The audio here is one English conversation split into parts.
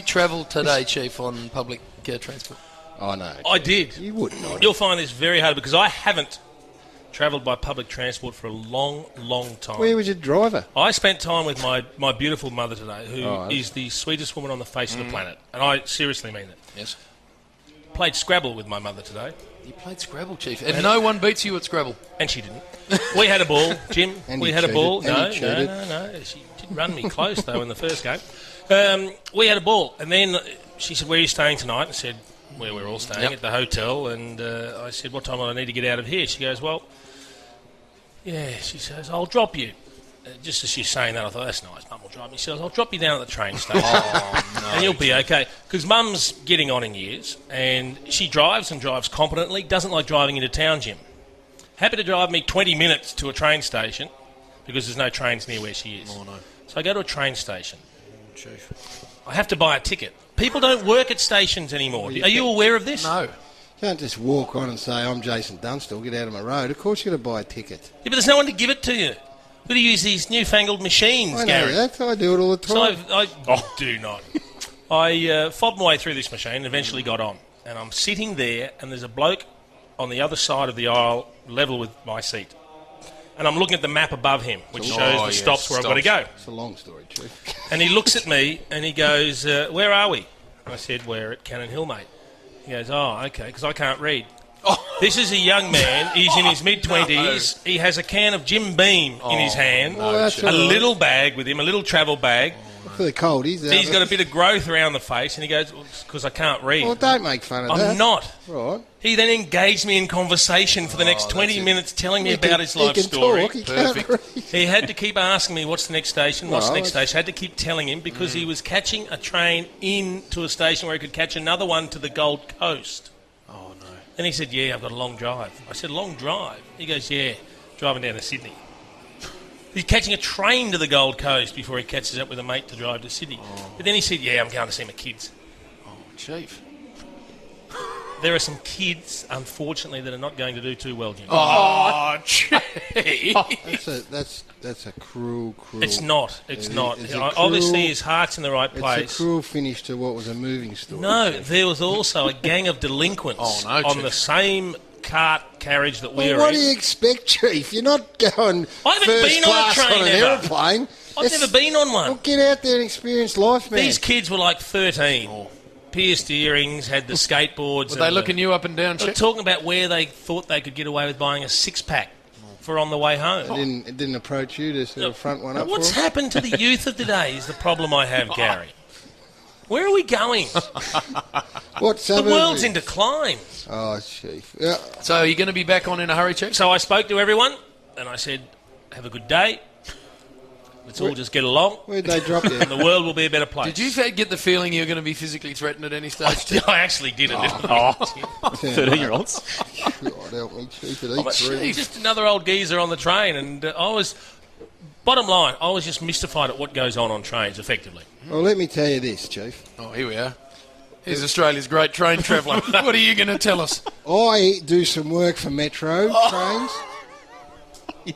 travel today, Chief, on public transport? Oh, no. I did. You wouldn't. You'll find this very hard because I haven't travelled by public transport for a long, long time. Where was your driver? I spent time with my beautiful mother today, who is the sweetest woman on the face of the planet. And I seriously mean it. Yes. Played Scrabble with my mother today. You played Scrabble, Chief. And no one beats you at Scrabble. And she didn't. We had a ball, Jim. We had a ball. No. She did run me close, though, in the first game. We had a ball. And then she said, where are you staying tonight? And said, where we're all staying, at the hotel. And I said, what time will I need to get out of here? She goes, well, yeah, she says, I'll drop you. Just as she's saying that, I thought, that's nice, Mum will drive me. She says, I'll drop you down at the train station. And you'll be okay. Because Mum's getting on in years, and she drives and drives competently, doesn't like driving into town, Jim. Happy to drive me 20 minutes to a train station, because there's no trains near where she is. Oh, no. So I go to a train station. Chief. I have to buy a ticket. People don't work at stations anymore. Are you aware of this? No. You can't just walk on and say, I'm Jason Dunstall, get out of my road. Of course you've got to buy a ticket. Yeah, but there's no one to give it to you. We've got to use these newfangled machines, I know Garry. that. I do it all the time. So I do not. I fobbed my way through this machine and eventually got on. And I'm sitting there, and there's a bloke on the other side of the aisle, level with my seat. And I'm looking at the map above him, which shows the stops where I've got to go. It's a long story, Chief. And he looks at me, and he goes, where are we? I said, we're at Cannon Hill, mate. He goes, oh, okay, because I can't read. This is a young man. He's in his mid-20s. He has a can of Jim Beam in his hand, a little bag with him, a little travel bag. For the cold, he's got a bit of growth around the face, and he goes, because I can't read. Well, don't make fun of that. I'm not. Right. He then engaged me in conversation for the next 20 minutes, telling me about his life story. Talk, he can't read. He had to keep asking me, what's the next station, what's the next station. I had to keep telling him because he was catching a train into a station where he could catch another one to the Gold Coast. Oh, no. And he said, yeah, I've got a long drive. I said, long drive? He goes, yeah, driving down to Sydney. He's catching a train to the Gold Coast before he catches up with a mate to drive to Sydney. But then he said, yeah, I'm going to see my kids. Oh, Chief. There are some kids, unfortunately, that are not going to do too well, Jim. Oh, Chief. That's a cruel... It's not. It's not. It's Obviously, his heart's in the right place. It's a cruel finish to what was a moving story. No, there was also a gang of delinquents on the same cart carriage that we were in. What do you expect, Chief? You're not going I haven't first been on a class train on an ever. aeroplane. I've never been on one. Well, get out there and experience life, man. These kids were like 13. Pierced earrings, had the skateboards. Were they looking you up and down, Chief? Chief? Talking about where they thought they could get away with buying a six-pack for on the way home. It didn't approach you to sort of front one up What's for happened to the youth of today is the problem I have, Garry. Where are we going? What suburb? The world's in decline. Oh, Chief. Yeah. So are you going to be back on in a hurry, Chief? So I spoke to everyone, and I said, have a good day. Let's all just get along. Where'd they drop you? And the world will be a better place. Did you get the feeling you were going to be physically threatened at any stage? I actually did a little bit. 13-year-olds. God help me, Chief. It eats through. Just another old geezer on the train, and bottom line, I was just mystified at what goes on trains, effectively. Well, let me tell you this, Chief. Oh, here we are. Here's Australia's great train traveller. What are you going to tell us? I do some work for Metro trains.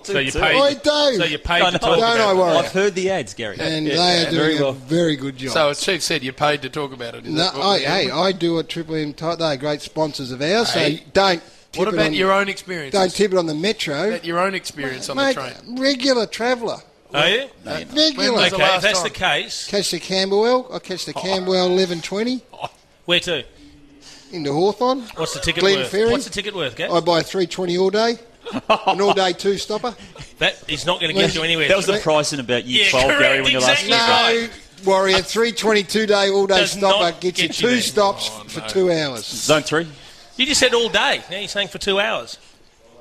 So you paid. I do. So you paid to talk Don't I worry. I've heard the ads, Gary. And they are doing a very good job. So as Chief said, you paid to talk about it. I do a Triple M. They're great sponsors of ours, so don't tip What it about on, your own experience? Don't tip it on the Metro. About your own experience on Mate, the train. Regular traveller. Are you? Regular. was the Okay, last if that's time? the case, Catch the Camberwell. I catch the Camberwell 11:20 where to? into Hawthorn. What's the ticket Glen worth? Ferry. What's the ticket worth, Gav? I buy 3.20 all day. An all-day two-stopper. That is not going to get you anywhere. That was the price in about year 12, correct, Gary, when you last exactly looked. No, Warrior, 3.22 day all-day Does stopper not gets you get you two there. stops for 2 hours. Zone 3. You just said all day. Now you're saying for 2 hours.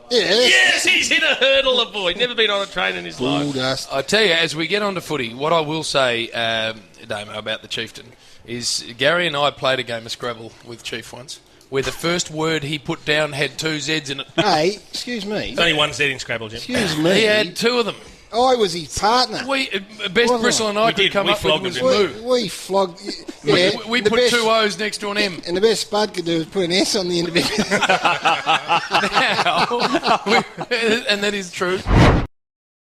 Yeah. Yes, he's hit a hurdle, a boy. Never been on a train in his life. Dust. I tell you, as we get on to footy, what I will say, Damo, about the Chieftain, is Garry and I played a game of Scrabble with Chief once, where the first word he put down had 2 Zs in it. Hey, excuse me. There's only one Z in Scrabble, Jim. Excuse me. He had 2 of them. I was his partner. Best Bristle and I We could did. come We up with flogged was him, Moo. We flogged. Yeah, We the put best, 2 O's next to an M. And the best Spud could do was put an S on the end of it. Now, and that is true.